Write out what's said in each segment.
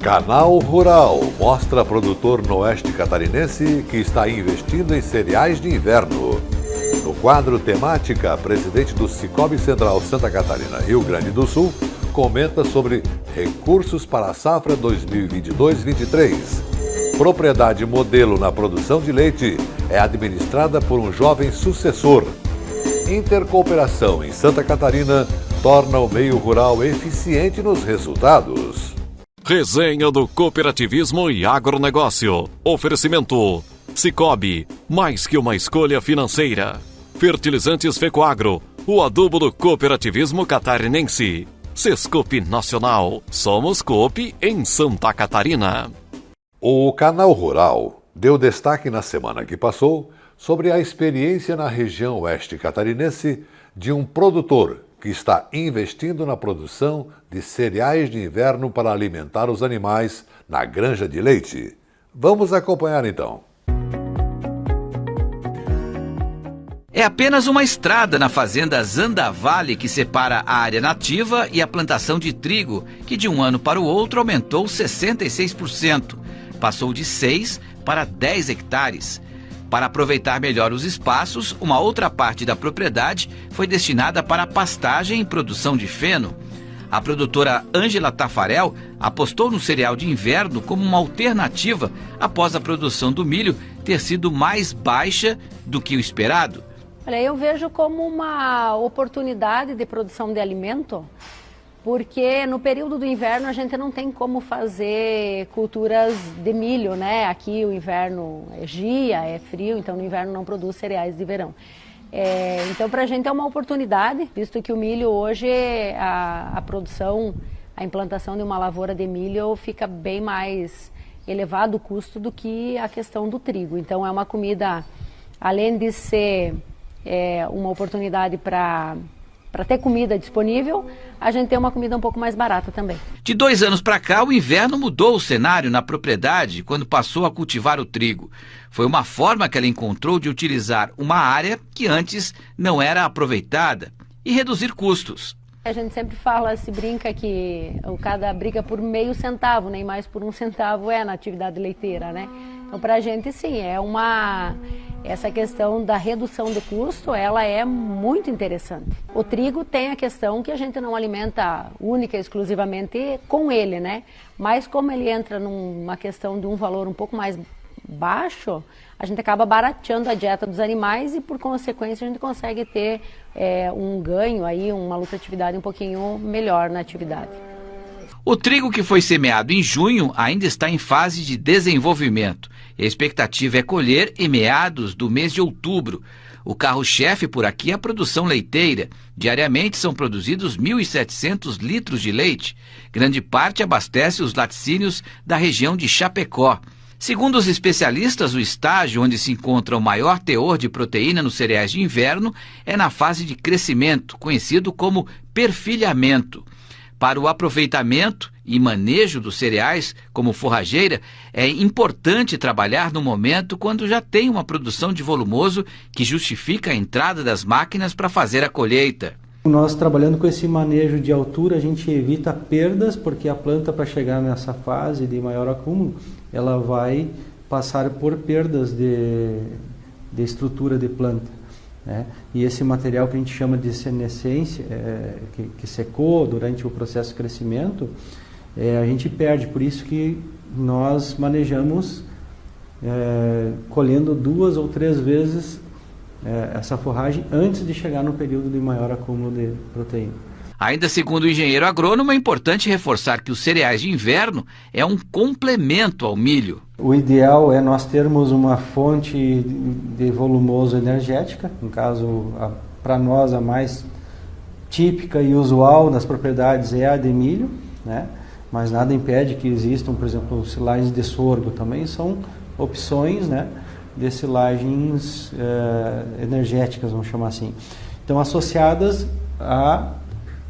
Canal Rural mostra produtor no oeste catarinense que está investindo em cereais de inverno. No quadro Temática, presidente do Sicoob Central Santa Catarina, Rio Grande do Sul, comenta sobre recursos para a safra 2022-23. Propriedade modelo na produção de leite é administrada por um jovem sucessor. Intercooperação em Santa Catarina torna o meio rural eficiente nos resultados. Resenha do Cooperativismo e Agronegócio. Oferecimento: Sicoob, mais que uma escolha financeira. Fertilizantes Fecoagro, o adubo do cooperativismo catarinense. Sescoop Nacional, somos Coop em Santa Catarina. O Canal Rural deu destaque na semana que passou sobre a experiência na região oeste catarinense de um produtor que está investindo na produção de cereais de inverno para alimentar os animais na granja de leite. Vamos acompanhar então. É apenas uma estrada na fazenda Zandavale que separa a área nativa e a plantação de trigo, que de um ano para o outro aumentou 66%. Passou de 6 para 10 hectares. Para aproveitar melhor os espaços, uma outra parte da propriedade foi destinada para pastagem e produção de feno. A produtora Ângela Tafarel apostou no cereal de inverno como uma alternativa após a produção do milho ter sido mais baixa do que o esperado. Olha, eu vejo como uma oportunidade de produção de alimento, porque no período do inverno a gente não tem como fazer culturas de milho, né? Aqui o inverno é geia, é frio, então no inverno não produz cereais de verão. Então para a gente é uma oportunidade, visto que o milho hoje, a produção, a implantação de uma lavoura de milho fica bem mais elevado o custo do que a questão do trigo. Então é uma comida, além de ser uma oportunidade para ter comida disponível, a gente tem uma comida um pouco mais barata também. De 2 anos para cá, o inverno mudou o cenário na propriedade quando passou a cultivar o trigo. Foi uma forma que ela encontrou de utilizar uma área que antes não era aproveitada e reduzir custos. A gente sempre fala, se brinca que o cada briga por meio centavo, nem mais por 1 centavo na atividade leiteira, né? Então para a gente sim, essa questão da redução do custo, ela é muito interessante. O trigo tem a questão que a gente não alimenta única e exclusivamente com ele, né? Mas como ele entra numa questão de um valor um pouco mais baixo, a gente acaba barateando a dieta dos animais e por consequência a gente consegue ter um ganho aí, uma lucratividade um pouquinho melhor na atividade. O trigo que foi semeado em junho ainda está em fase de desenvolvimento. A expectativa é colher em meados do mês de outubro. O carro-chefe por aqui é a produção leiteira. Diariamente são produzidos 1.700 litros de leite. Grande parte abastece os laticínios da região de Chapecó. Segundo os especialistas, o estágio onde se encontra o maior teor de proteína nos cereais de inverno é na fase de crescimento, conhecido como perfilhamento. Para o aproveitamento e manejo dos cereais como forrageira, é importante trabalhar no momento quando já tem uma produção de volumoso que justifica a entrada das máquinas para fazer a colheita. Nós trabalhando com esse manejo de altura, a gente evita perdas, porque a planta para chegar nessa fase de maior acúmulo, ela vai passar por perdas de estrutura de planta, né? E esse material que a gente chama de senescência, que secou durante o processo de crescimento, a gente perde. Por isso que nós manejamos colhendo 2 ou 3 vezes essa forragem antes de chegar no período de maior acúmulo de proteína. Ainda segundo o engenheiro agrônomo, é importante reforçar que os cereais de inverno é um complemento ao milho. O ideal é nós termos uma fonte de volumoso energética, no caso, para nós a mais típica e usual das propriedades é a de milho, né? Mas nada impede que existam, por exemplo, silagens de sorgo também são opções, né, de silagens energéticas, vamos chamar assim. Então, associadas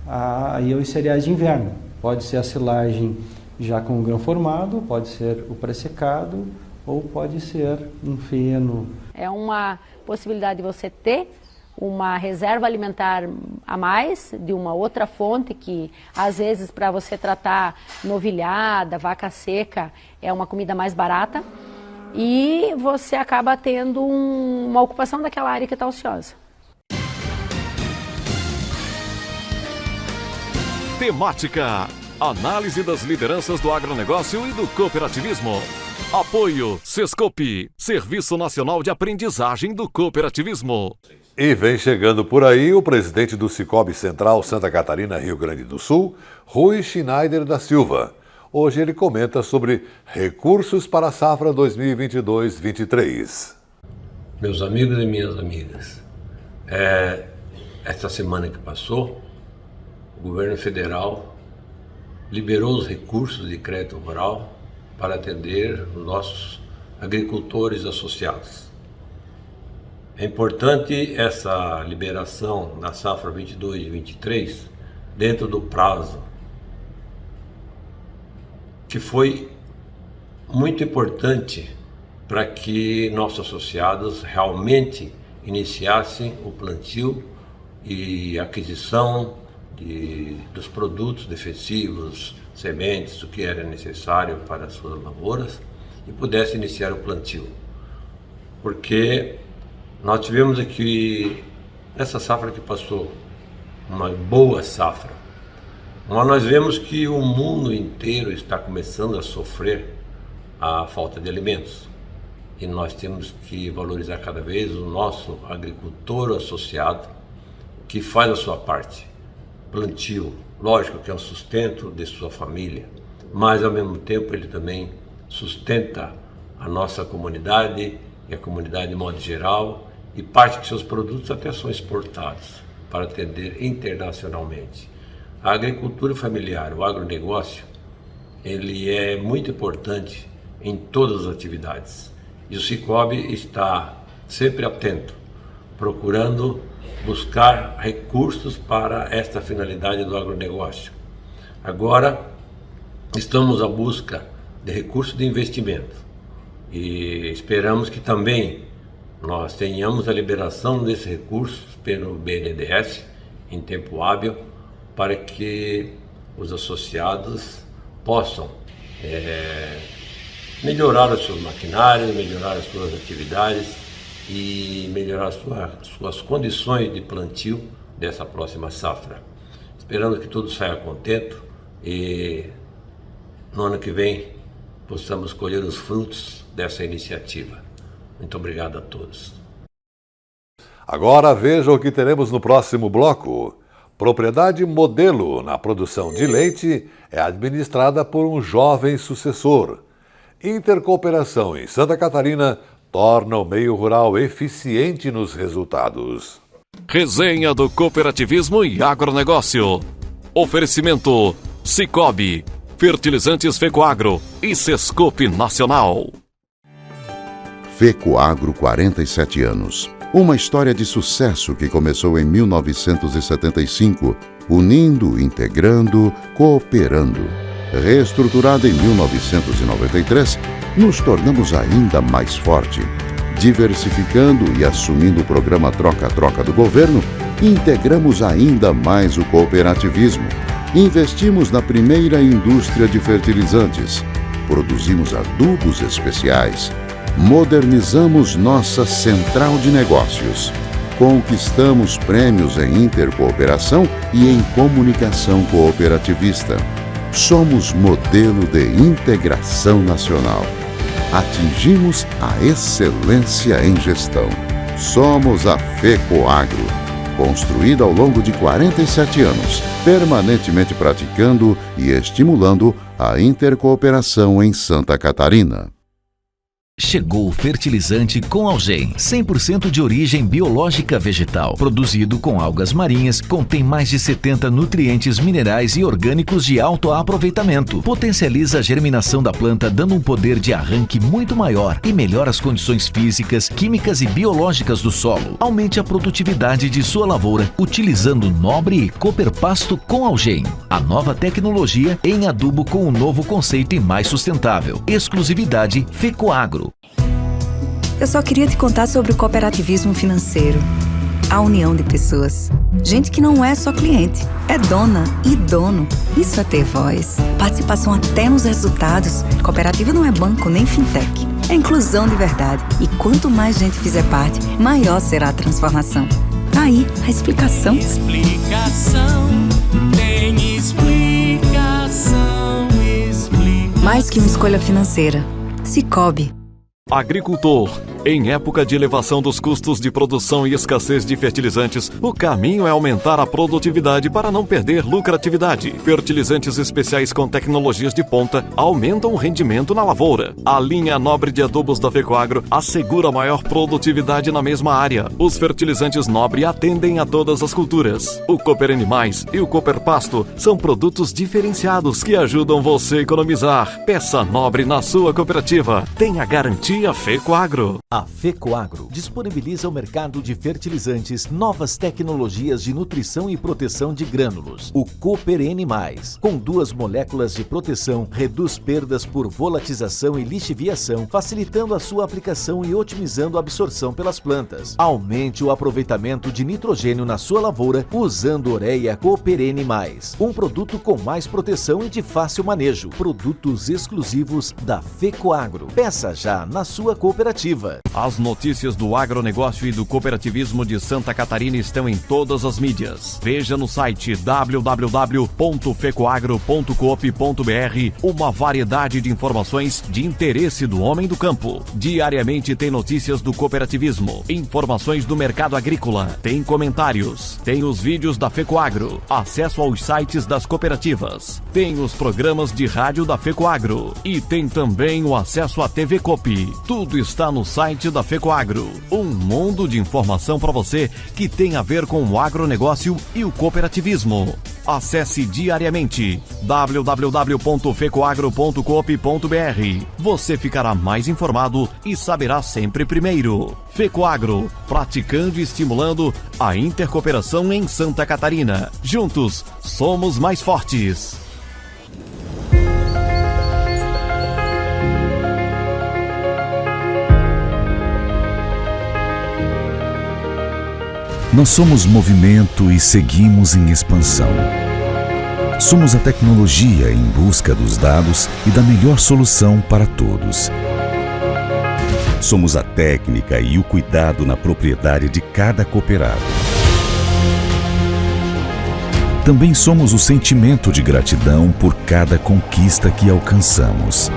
aos cereais de inverno. Pode ser a silagem já com o grão formado, pode ser o pré-secado ou pode ser um feno. É uma possibilidade de você ter uma reserva alimentar a mais de uma outra fonte que, às vezes, para você tratar novilhada, vaca seca, é uma comida mais barata, e você acaba tendo uma ocupação daquela área que está ociosa. Temática: análise das lideranças do agronegócio e do cooperativismo. Apoio Sescope, Serviço Nacional de Aprendizagem do Cooperativismo. E vem chegando por aí o presidente do Cicobi Central Santa Catarina, Rio Grande do Sul, Rui Schneider da Silva. Hoje ele comenta sobre recursos para a safra 2022-23. Meus amigos e minhas amigas, esta semana que passou, o governo federal liberou os recursos de crédito rural para atender os nossos agricultores associados. É importante essa liberação na safra 22 e 23 dentro do prazo, que foi muito importante para que nossos associados realmente iniciassem o plantio e aquisição dos produtos defensivos, sementes, o que era necessário para as suas lavouras, e pudesse iniciar o plantio. Porque nós tivemos aqui, nessa safra que passou, uma boa safra, mas nós vemos que o mundo inteiro está começando a sofrer a falta de alimentos. E nós temos que valorizar cada vez o nosso agricultor associado, que faz a sua parte. Plantio, lógico que é um sustento de sua família, mas ao mesmo tempo ele também sustenta a nossa comunidade e a comunidade de modo geral, e parte de seus produtos até são exportados para atender internacionalmente. A agricultura familiar, o agronegócio, ele é muito importante em todas as atividades, e o Cicobi está sempre atento, procurando buscar recursos para esta finalidade do agronegócio. Agora, estamos à busca de recursos de investimento e esperamos que também nós tenhamos a liberação desses recursos pelo BNDES em tempo hábil, para que os associados possam melhorar os seus maquinários, melhorar as suas atividades e melhorar suas condições de plantio dessa próxima safra. Esperando que tudo saia contento e no ano que vem possamos colher os frutos dessa iniciativa. Muito obrigado a todos. Agora veja o que teremos no próximo bloco. Propriedade modelo na produção de leite é administrada por um jovem sucessor. Intercooperação em Santa Catarina torna o meio rural eficiente nos resultados. Resenha do cooperativismo e agronegócio. Oferecimento Cicobi, Fertilizantes Fecoagro e Sescope Nacional. Fecoagro, 47 anos. Uma história de sucesso que começou em 1975, unindo, integrando, cooperando. Reestruturada em 1993, nos tornamos ainda mais forte. Diversificando e assumindo o programa Troca-Troca do governo, integramos ainda mais o cooperativismo. Investimos na primeira indústria de fertilizantes. Produzimos adubos especiais. Modernizamos nossa central de negócios. Conquistamos prêmios em intercooperação e em comunicação cooperativista. Somos modelo de integração nacional. Atingimos a excelência em gestão. Somos a Fecoagro, construída ao longo de 47 anos, permanentemente praticando e estimulando a intercooperação em Santa Catarina. Chegou o fertilizante com Algem, 100% de origem biológica vegetal, produzido com algas marinhas, contém mais de 70 nutrientes minerais e orgânicos de alto aproveitamento, potencializa a germinação da planta dando um poder de arranque muito maior e melhora as condições físicas, químicas e biológicas do solo. Aumente a produtividade de sua lavoura utilizando Nobre e Cooper Pasto com Algem, a nova tecnologia em adubo com um novo conceito e mais sustentável. Exclusividade Fecoagro. Eu só queria te contar sobre o cooperativismo financeiro. a união de pessoas. Gente que não é só cliente, é dona e dono. Isso é ter voz. Participação até nos resultados. Cooperativa não é banco nem fintech. É inclusão de verdade. E quanto mais gente fizer parte, maior será a transformação. Aí, a explicação. Tem explicação. Mais que uma escolha financeira. Sicoob. Agricultor. Em época de elevação dos custos de produção e escassez de fertilizantes, o caminho é aumentar a produtividade para não perder lucratividade. Fertilizantes especiais com tecnologias de ponta aumentam o rendimento na lavoura. A linha nobre de adubos da Fecoagro assegura maior produtividade na mesma área. Os fertilizantes nobre atendem a todas as culturas. O Cooper Animais e o Cooper Pasto são produtos diferenciados que ajudam você a economizar. Peça nobre na sua cooperativa. Tenha garantia Fecoagro. A Fecoagro disponibiliza ao mercado de fertilizantes novas tecnologias de nutrição e proteção de grânulos. O Cooper N+, com 2 moléculas de proteção, reduz perdas por volatização e lixiviação, facilitando a sua aplicação e otimizando a absorção pelas plantas. Aumente o aproveitamento de nitrogênio na sua lavoura usando Ureia Cooper N+, um produto com mais proteção e de fácil manejo. Produtos exclusivos da Fecoagro. Peça já na sua cooperativa. As notícias do agronegócio e do cooperativismo de Santa Catarina estão em todas as mídias. Veja no site www.fecoagro.coop.br uma variedade de informações de interesse do homem do campo. Diariamente tem notícias do cooperativismo, informações do mercado agrícola, tem comentários, tem os vídeos da Fecoagro, acesso aos sites das cooperativas, tem os programas de rádio da Fecoagro e tem também o acesso à TV Coop. Tudo está no site da Fecoagro, um mundo de informação para você que tem a ver com o agronegócio e o cooperativismo. Acesse diariamente www.fecoagro.coop.br. Você ficará mais informado e saberá sempre primeiro. Fecoagro, praticando e estimulando a intercooperação em Santa Catarina. Juntos, somos mais fortes. Nós somos movimento e seguimos em expansão. Somos a tecnologia em busca dos dados e da melhor solução para todos. Somos a técnica e o cuidado na propriedade de cada cooperado. Também somos o sentimento de gratidão por cada conquista que alcançamos.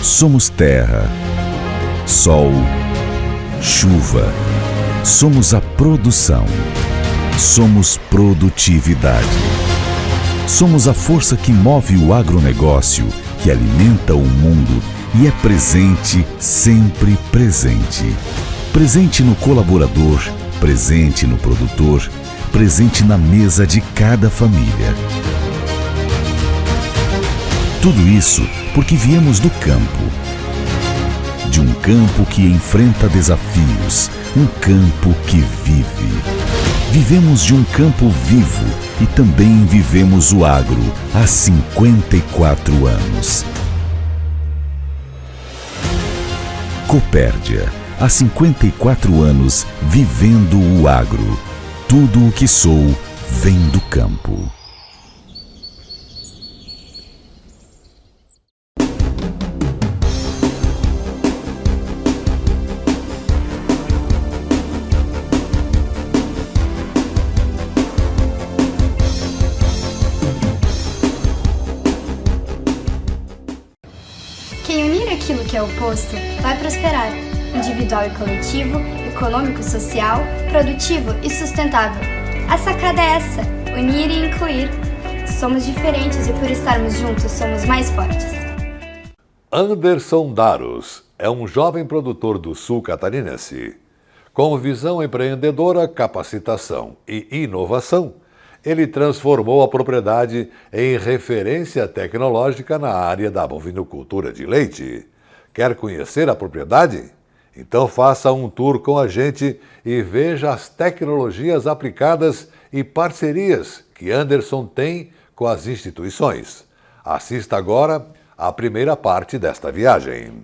Somos terra, sol, chuva. Somos a produção. Somos produtividade. Somos a força que move o agronegócio, que alimenta o mundo e é presente, sempre presente. Presente no colaborador, presente no produtor, presente na mesa de cada família. Tudo isso porque viemos do campo. De um campo que enfrenta desafios, um campo que vive. Vivemos de um campo vivo e também vivemos o agro há 54 anos. Copérdia, há 54 anos vivendo o agro. Tudo o que sou vem do campo. Quem unir aquilo que é oposto vai prosperar, individual e coletivo, econômico e social, produtivo e sustentável. A sacada é essa, unir e incluir. Somos diferentes e por estarmos juntos somos mais fortes. Anderson Daros é um jovem produtor do sul catarinense. Com visão empreendedora, capacitação e inovação, ele transformou a propriedade em referência tecnológica na área da bovinocultura de leite. Quer conhecer a propriedade? Então faça um tour com a gente e veja as tecnologias aplicadas e parcerias que Anderson tem com as instituições. Assista agora a primeira parte desta viagem.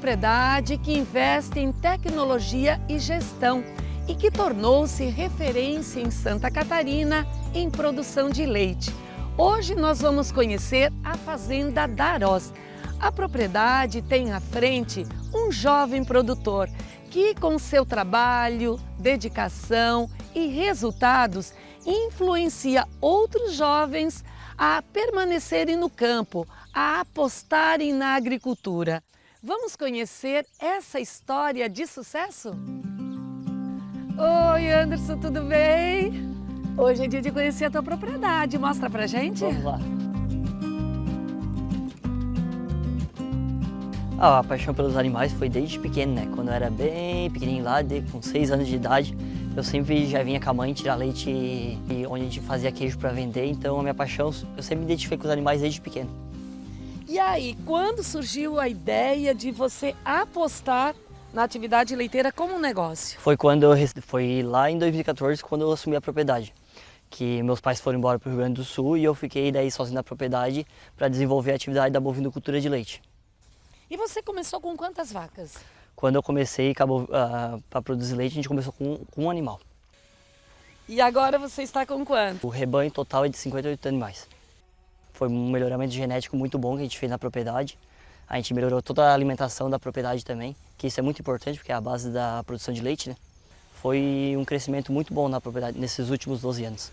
propriedade que investe em tecnologia e gestão e que tornou-se referência em Santa Catarina em produção de leite. Hoje nós vamos conhecer a Fazenda Darós. A propriedade tem à frente um jovem produtor que, com seu trabalho, dedicação e resultados, influencia outros jovens a permanecerem no campo, a apostarem na agricultura. Vamos conhecer essa história de sucesso? Oi, Anderson, tudo bem? Hoje é dia de conhecer a tua propriedade. Mostra pra gente. Vamos lá. A paixão pelos animais foi desde pequeno, né? Quando eu era bem pequenininho lá, com 6 anos de idade, eu sempre já vinha com a mãe tirar leite e onde a gente fazia queijo para vender. Então a minha paixão, eu sempre me identifiquei com os animais desde pequeno. E aí, quando surgiu a ideia de você apostar na atividade leiteira como um negócio? Foi lá em 2014 quando eu assumi a propriedade, que meus pais foram embora para o Rio Grande do Sul e eu fiquei daí sozinho na propriedade para desenvolver a atividade da bovinocultura de leite. E você começou com quantas vacas? Quando eu comecei para produzir leite, a gente começou com um animal. E agora você está com quanto? O rebanho total é de 58 animais. Foi um melhoramento genético muito bom que a gente fez na propriedade. A gente melhorou toda a alimentação da propriedade também, que isso é muito importante porque é a base da produção de leite, né? Foi um crescimento muito bom na propriedade nesses últimos 12 anos.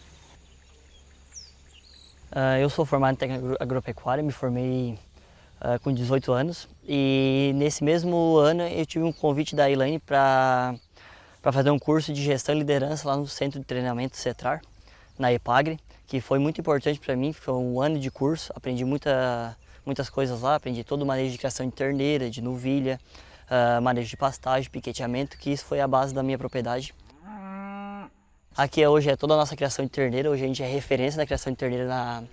Eu sou formado em técnica agropecuária, me formei com 18 anos e nesse mesmo ano eu tive um convite da Elaine para fazer um curso de gestão e liderança lá no Centro de Treinamento CETRAR, na EPAGRE, que foi muito importante para mim. Foi um ano de curso, aprendi muitas coisas lá, aprendi todo o manejo de criação de terneira, de novilha, manejo de pastagem, piqueteamento, que isso foi a base da minha propriedade. Aqui hoje é toda a nossa criação de terneira, hoje a gente é referência na criação de terneira na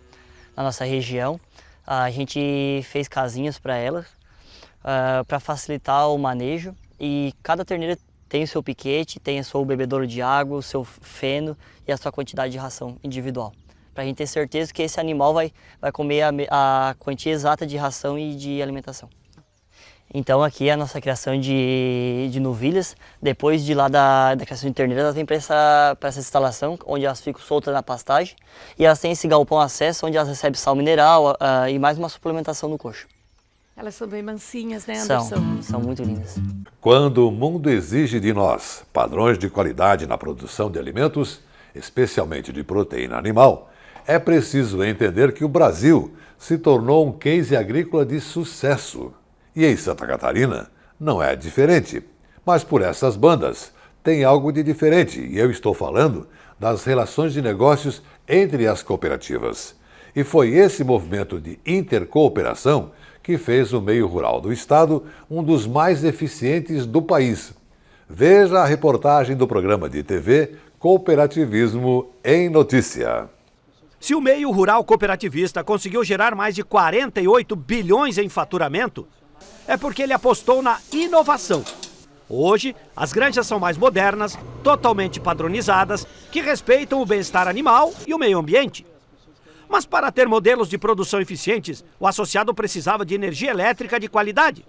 nossa região. A gente fez casinhas para elas, para facilitar o manejo, e cada terneira tem o seu piquete, tem o seu bebedouro de água, o seu feno e a sua quantidade de ração individual. Para a gente ter certeza que esse animal vai comer a quantia exata de ração e de alimentação. Então aqui é a nossa criação de novilhas. Depois de lá da criação de terneiras, elas vêm para essa instalação, onde elas ficam soltas na pastagem. E elas têm esse galpão acesso, onde elas recebem sal mineral e mais uma suplementação no coxo. Elas são bem mansinhas, né, Anderson? São muito lindas. Quando o mundo exige de nós padrões de qualidade na produção de alimentos, especialmente de proteína animal, é preciso entender que o Brasil se tornou um case agrícola de sucesso. E em Santa Catarina não é diferente. Mas por essas bandas tem algo de diferente, e eu estou falando das relações de negócios entre as cooperativas. E foi esse movimento de intercooperação que fez o meio rural do estado um dos mais eficientes do país. Veja a reportagem do programa de TV Cooperativismo em Notícia. Se o meio rural cooperativista conseguiu gerar mais de 48 bilhões em faturamento, é porque ele apostou na inovação. Hoje, as granjas são mais modernas, totalmente padronizadas, que respeitam o bem-estar animal e o meio ambiente. Mas para ter modelos de produção eficientes, o associado precisava de energia elétrica de qualidade.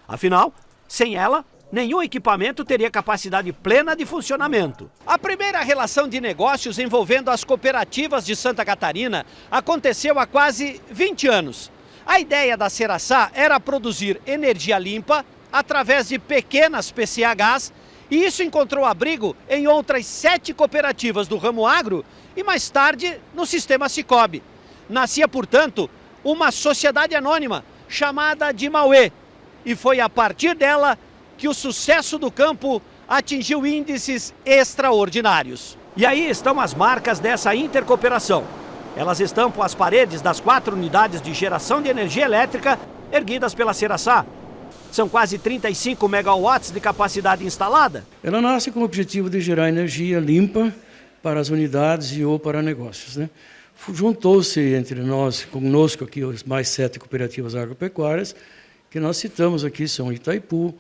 Afinal, sem ela, nenhum equipamento teria capacidade plena de funcionamento. A primeira relação de negócios envolvendo as cooperativas de Santa Catarina aconteceu há quase 20 anos. A ideia da Ceraçá era produzir energia limpa através de pequenas PCHs, e isso encontrou abrigo em outras 7 cooperativas do ramo agro e mais tarde no sistema Sicobi. Nascia, portanto, uma sociedade anônima chamada de Mauê, e foi a partir dela que o sucesso do campo atingiu índices extraordinários. E aí estão as marcas dessa intercooperação. Elas estampam as paredes das 4 unidades de geração de energia elétrica erguidas pela Ceraçá. São quase 35 megawatts de capacidade instalada. Ela nasce com o objetivo de gerar energia limpa para as unidades e ou para negócios, né? Juntou-se entre nós, conosco aqui, as mais 7 cooperativas agropecuárias, que nós citamos aqui, são Itaipu,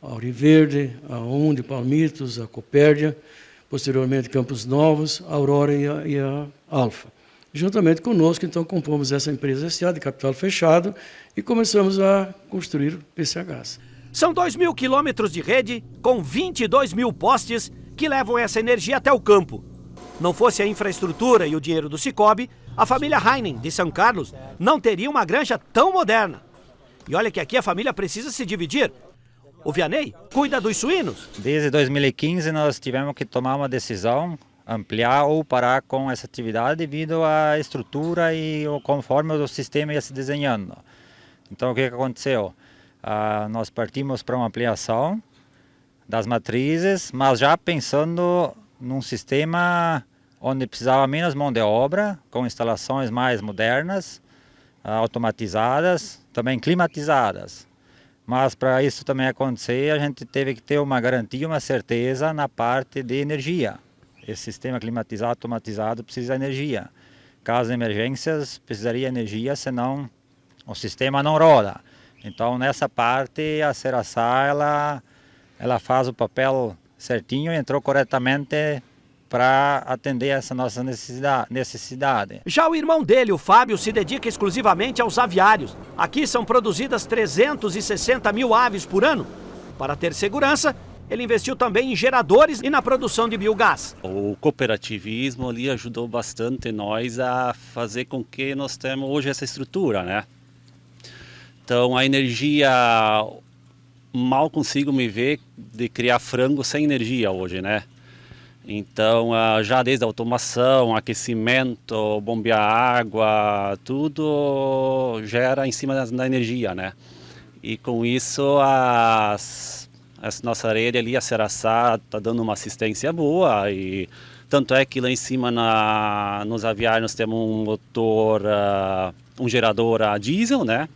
a Ouro Verde, a Unde, Palmitos, a Copérdia, posteriormente Campos Novos, a Aurora e a Alfa. Juntamente conosco, então, compomos essa empresa SA de capital fechado e começamos a construir PCHs. São 2.000 quilômetros de rede com 22 mil postes que levam essa energia até o campo. Não fosse a infraestrutura e o dinheiro do Sicoob, a família Heinen, de São Carlos, não teria uma granja tão moderna. E olha que aqui a família precisa se dividir. O Vianney cuida dos suínos. Desde 2015 nós tivemos que tomar uma decisão, ampliar ou parar com essa atividade devido à estrutura e conforme o sistema ia se desenhando. Então o que aconteceu? Nós partimos para uma ampliação das matrizes, mas já pensando num sistema onde precisava menos mão de obra, com instalações mais modernas, automatizadas, também climatizadas. Mas para isso também acontecer, a gente teve que ter uma garantia, uma certeza na parte de energia. Esse sistema climatizado, automatizado, precisa de energia. Caso de emergências, precisaria de energia, senão o sistema não roda. Então, nessa parte, a Ceraçá, ela faz o papel certinho e entrou corretamente para atender essa nossa necessidade. Já o irmão dele, o Fábio, se dedica exclusivamente aos aviários. Aqui são produzidas 360 mil aves por ano. Para ter segurança, ele investiu também em geradores e na produção de biogás. O cooperativismo ali ajudou bastante nós a fazer com que nós temos hoje essa estrutura, né? Então a energia, mal consigo me ver de criar frango sem energia hoje, né? Então já desde a automação, aquecimento, bombear água, tudo gera em cima da energia, né? E com isso a nossa rede ali, a Ceraçá, está dando uma assistência boa. E tanto é que lá em cima nos aviários nós temos um motor, um gerador a diesel, né?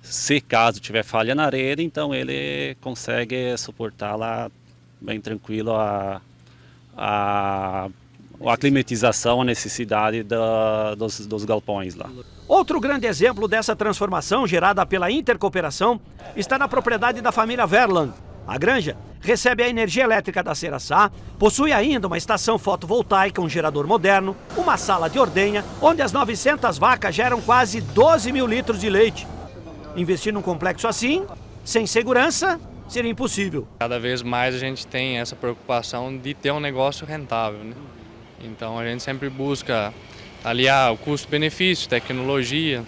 Se caso tiver falha na rede, então ele consegue suportar lá bem tranquilo a climatização, a necessidade dos galpões lá. Outro grande exemplo dessa transformação gerada pela intercooperação está na propriedade da família Verland. A granja recebe a energia elétrica da Ceraçá, possui ainda uma estação fotovoltaica, um gerador moderno, uma sala de ordenha, onde as 900 vacas geram quase 12 mil litros de leite. Investir num complexo assim, sem segurança, seria impossível. Cada vez mais a gente tem essa preocupação de ter um negócio rentável, né? Então a gente sempre busca aliar o custo-benefício, tecnologia,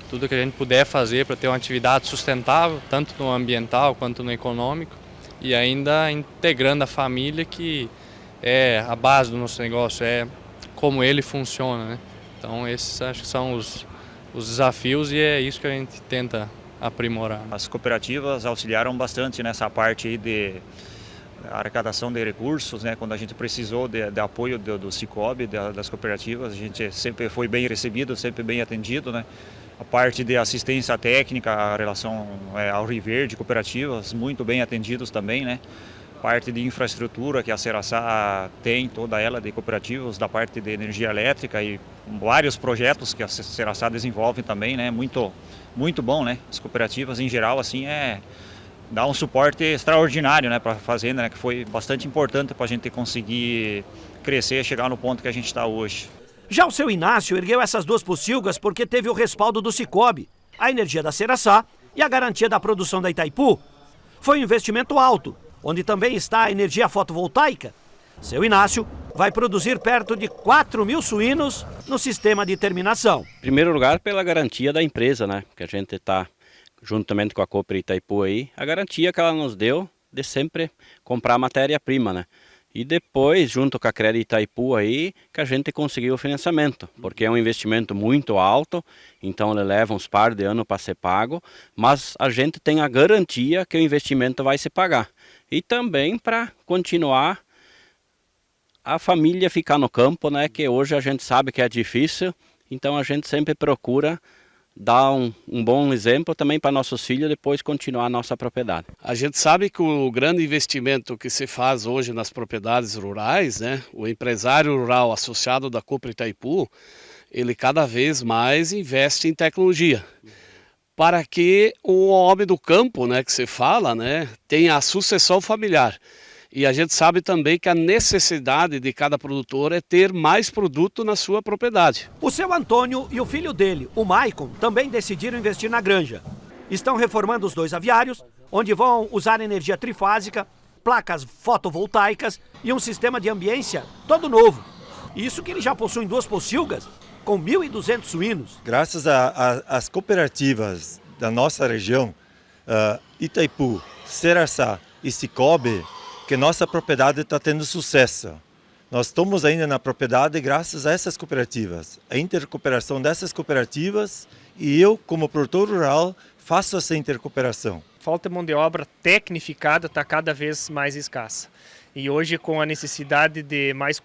tudo que a gente puder fazer para ter uma atividade sustentável, tanto no ambiental quanto no econômico, e ainda integrando a família, que é a base do nosso negócio, é como ele funciona, né? Então esses acho que são os desafios, e é isso que a gente tenta aprimorar. As cooperativas auxiliaram bastante nessa parte aí de arrecadação de recursos, né? Quando a gente precisou de apoio do Sicoob, das cooperativas, a gente sempre foi bem recebido, sempre bem atendido, né? A parte de assistência técnica, a relação ao Rio Verde, cooperativas, muito bem atendidos também, né? Parte de infraestrutura que a Ceraçá tem, toda ela de cooperativas, da parte de energia elétrica e vários projetos que a Ceraçá desenvolve também, né? Muito bom, né? As cooperativas em geral, assim, dá um suporte extraordinário, né, para a fazenda, né, que foi bastante importante para a gente conseguir crescer e chegar no ponto que a gente está hoje. Já o seu Inácio ergueu essas duas pocilgas porque teve o respaldo do Sicoob, a energia da Ceraçá e a garantia da produção da Itaipu. Foi um investimento alto, onde também está a energia fotovoltaica. Seu Inácio vai produzir perto de 4 mil suínos no sistema de terminação. Em primeiro lugar, pela garantia da empresa, né, que a gente está juntamente com a Cooper Itaipu aí, a garantia que ela nos deu de sempre comprar matéria-prima, né? E depois, junto com a Crédito Itaipu aí, que a gente conseguiu o financiamento, porque é um investimento muito alto, então ele leva uns par de anos para ser pago, mas a gente tem a garantia que o investimento vai se pagar. E também para continuar a família ficar no campo, né? Que hoje a gente sabe que é difícil, então a gente sempre procura dar um bom exemplo também para nossos filhos depois continuar a nossa propriedade. A gente sabe que o grande investimento que se faz hoje nas propriedades rurais, né, o empresário rural associado da Cooper Itaipu, ele cada vez mais investe em tecnologia para que o homem do campo, né, que se fala, né, tenha a sucessão familiar. E a gente sabe também que a necessidade de cada produtor é ter mais produto na sua propriedade. O seu Antônio e o filho dele, o Maicon, também decidiram investir na granja. Estão reformando os 2 aviários, onde vão usar energia trifásica, placas fotovoltaicas e um sistema de ambiência todo novo. Isso que ele já possui 2 pocilgas com 1.200 suínos. Graças às cooperativas da nossa região, Itaipu, Seraçá e Cicobi, que nossa propriedade está tendo sucesso. Nós estamos ainda na propriedade graças a essas cooperativas, a intercooperação dessas cooperativas, e eu, como produtor rural, faço essa intercooperação. Falta de mão de obra tecnificada está cada vez mais escassa. E hoje, com a necessidade de mais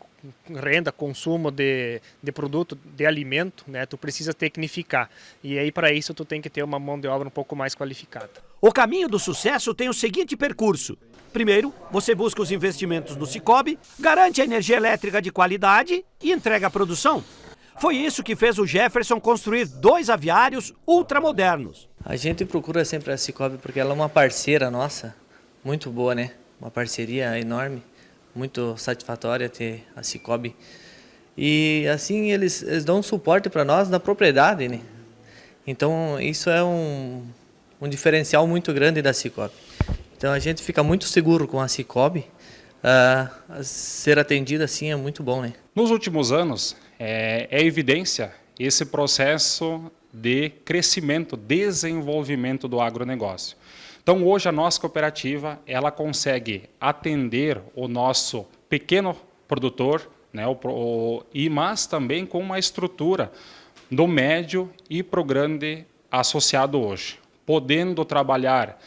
renda, consumo de produto, de alimento, né, tu precisa tecnificar. E aí, para isso, tu tem que ter uma mão de obra um pouco mais qualificada. O caminho do sucesso tem o seguinte percurso. Primeiro, você busca os investimentos no Cicobi, garante a energia elétrica de qualidade e entrega a produção. Foi isso que fez o Jefferson construir 2 aviários ultramodernos. A gente procura sempre a Cicobi porque ela é uma parceira nossa, muito boa, né? Uma parceria enorme, muito satisfatória ter a Cicobi. E assim eles dão um suporte para nós na propriedade, né? Então isso é um diferencial muito grande da Cicobi. Então a gente fica muito seguro com a Cicobi. Ser atendido assim é muito bom, né? Nos últimos anos, é evidência esse processo de crescimento, desenvolvimento do agronegócio. Então hoje a nossa cooperativa ela consegue atender o nosso pequeno produtor, né, mas também com uma estrutura do médio e para o grande associado hoje, podendo trabalhar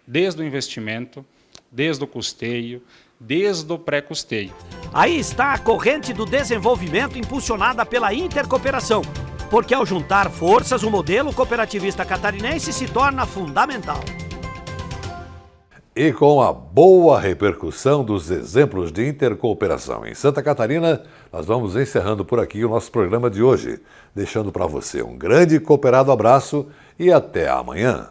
desde o investimento, desde o custeio, desde o pré-custeio. Aí está a corrente do desenvolvimento impulsionada pela intercooperação, porque ao juntar forças o modelo cooperativista catarinense se torna fundamental. E com a boa repercussão dos exemplos de intercooperação em Santa Catarina, nós vamos encerrando por aqui o nosso programa de hoje, deixando para você um grande e cooperado abraço e até amanhã.